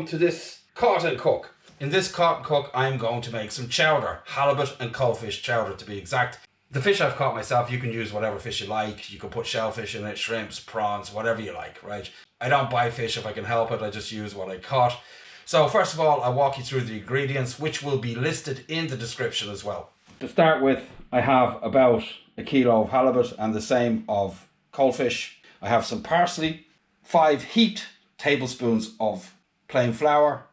to this caught and cook. In this caught and cook, I'm going to make some chowder, halibut and codfish chowder to be exact. The fish I've caught myself, you can use whatever fish you like. You can put shellfish in it, shrimps, prawns, whatever you like, right? I don't buy fish if I can help it, I just use what I caught. So first of all, I'll walk you through the ingredients, which will be listed in the description as well. To start with, I have about a kilo of halibut and the same of codfish. I have some parsley, 5 heaped tablespoons of plain flour.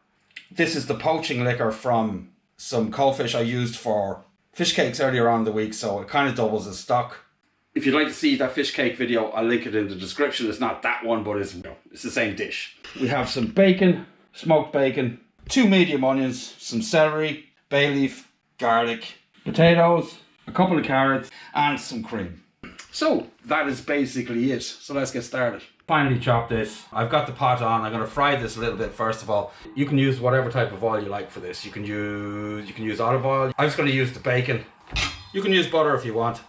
This is the poaching liquor from some codfish I used for fish cakes earlier on in the week, so it kind of doubles as stock. If you'd like to see that fish cake video, I'll link it in the description. It's not that one, but it's the same dish. We have some bacon, smoked bacon, 2 medium onions, some celery, bay leaf, garlic, potatoes, a couple of carrots, and some cream. So that is basically it. So let's get started. Finally chop this. I've got the pot on. I'm going to fry this a little bit first of all. You can use whatever type of oil you like for this. You can use olive oil. I'm just going to use the bacon. You can use butter if you want.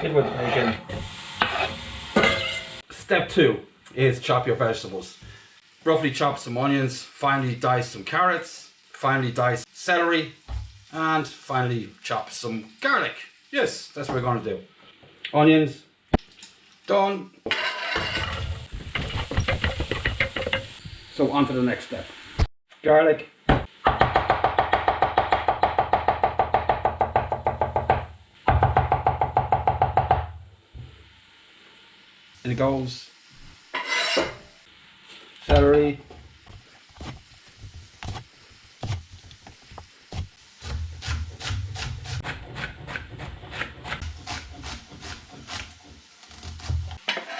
In with the bacon. Step 2 is chop your vegetables. Roughly chop some onions, finely dice some carrots, finely dice celery, and finally chop some garlic. Yes, that's what we're going to do. Onions, done. So on to the next step. Garlic. In it goes. Celery.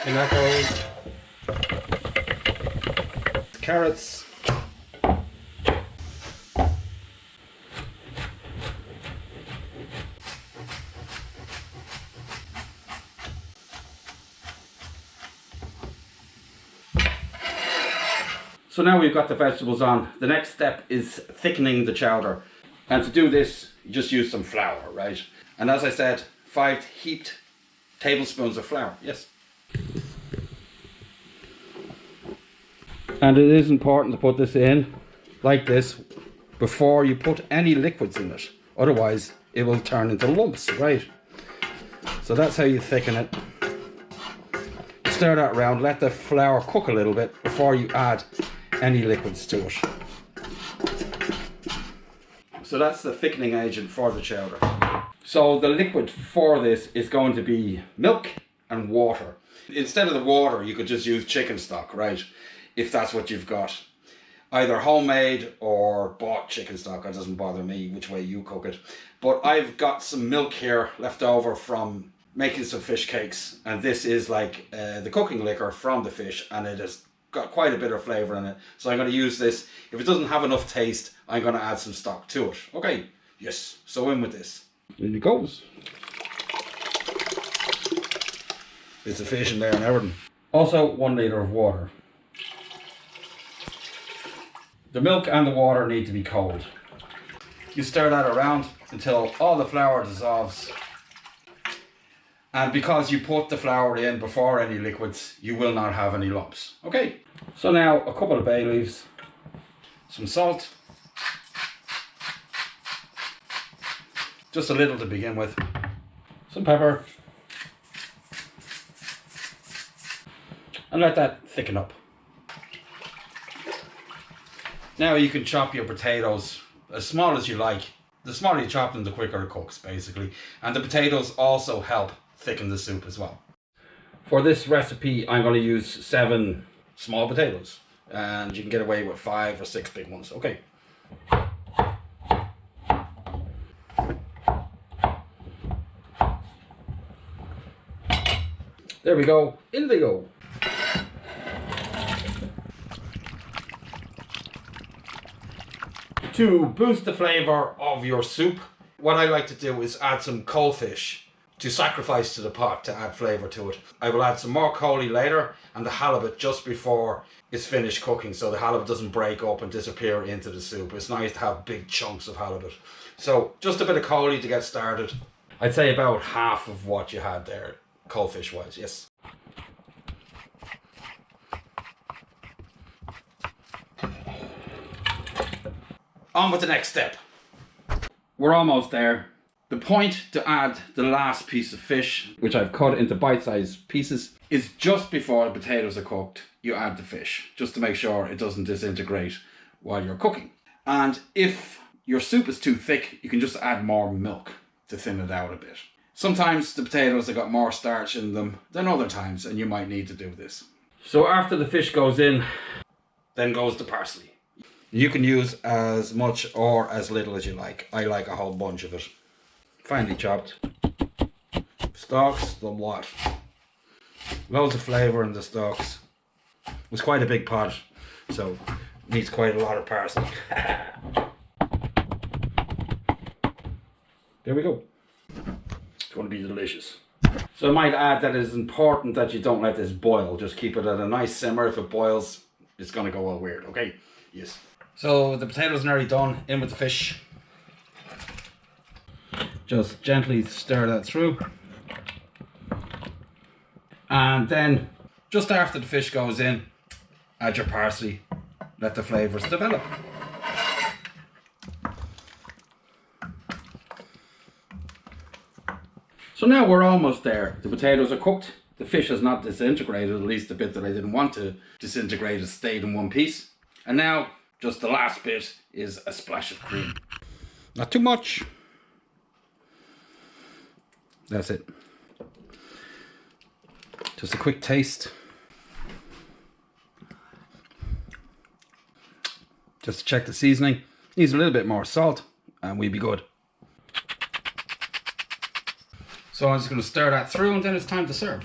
In that goes carrots. So now we've got the vegetables on. The next step is thickening the chowder. And to do this, you just use some flour, right? And as I said, 5 heaped tablespoons of flour, yes. And it is important to put this in like this before you put any liquids in it. Otherwise, it will turn into lumps, right? So that's how you thicken it. Stir that around, let the flour cook a little bit before you add any liquids to it. So that's the thickening agent for the chowder. So the liquid for this is going to be milk and water. Instead of the water, you could just use chicken stock, right? If that's what you've got. Either homemade or bought chicken stock. It doesn't bother me which way you cook it. But I've got some milk here left over from making some fish cakes. And this is like the cooking liquor from the fish, and it has got quite a bit of flavour in it. So I'm going to use this. If it doesn't have enough taste, I'm going to add some stock to it. Okay, yes, so in with this. In it goes. Bits of fish in there and everything. Also 1 litre of water. The milk and the water need to be cold. You stir that around until all the flour dissolves. And because you put the flour in before any liquids, you will not have any lumps. Okay, so now a couple of bay leaves, some salt, just a little to begin with, some pepper, and let that thicken up. Now you can chop your potatoes as small as you like. The smaller you chop them, the quicker it cooks, basically. And the potatoes also help thicken the soup as well. For this recipe, I'm going to use 7 small potatoes, and you can get away with 5 or 6 big ones. Okay. There we go. In they go. To boost the flavour of your soup, what I like to do is add some coalfish to sacrifice to the pot to add flavour to it. I will add some more coley later and the halibut just before it's finished cooking, so the halibut doesn't break up and disappear into the soup. It's nice to have big chunks of halibut. So just a bit of coley to get started. I'd say about half of what you had there. cold fish wise, yes. On with the next step. We're almost there. The point to add the last piece of fish, which I've cut into bite-sized pieces, is just before the potatoes are cooked, you add the fish, just to make sure it doesn't disintegrate while you're cooking. And if your soup is too thick, you can just add more milk to thin it out a bit. Sometimes the potatoes have got more starch in them than other times, and you might need to do this. So after the fish goes in, then goes the parsley. You can use as much or as little as you like. I like a whole bunch of it. Finely chopped. Stalks, the what? Loads of flavour in the stalks. It was quite a big pot, so it needs quite a lot of parsley. There we go. It's going to be delicious. So I might add that it is important that you don't let this boil. Just keep it at a nice simmer. If it boils, it's going to go all weird, okay? Yes. So the potatoes are nearly done. In with the fish. Just gently stir that through. And then, just after the fish goes in, add your parsley. Let the flavours develop. So now we're almost there. The potatoes are cooked. The fish has not disintegrated, at least the bit that I didn't want to disintegrate has stayed in one piece. And now, just the last bit is a splash of cream. Not too much. That's it. Just a quick taste. Just to check the seasoning. Needs a little bit more salt and we'll be good. So I'm just going to stir that through and then it's time to serve.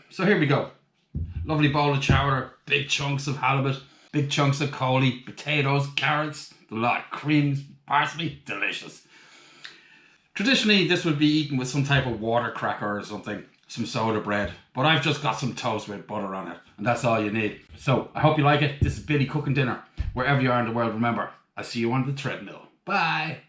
So here we go. Lovely bowl of chowder, big chunks of halibut, big chunks of coley, potatoes, carrots, a lot of creams, parsley, delicious. Traditionally, this would be eaten with some type of water cracker or something, some soda bread, but I've just got some toast with butter on it, and that's all you need. So I hope you like it. This is Billy cooking dinner. Wherever you are in the world, remember, I'll see you on the treadmill. Bye.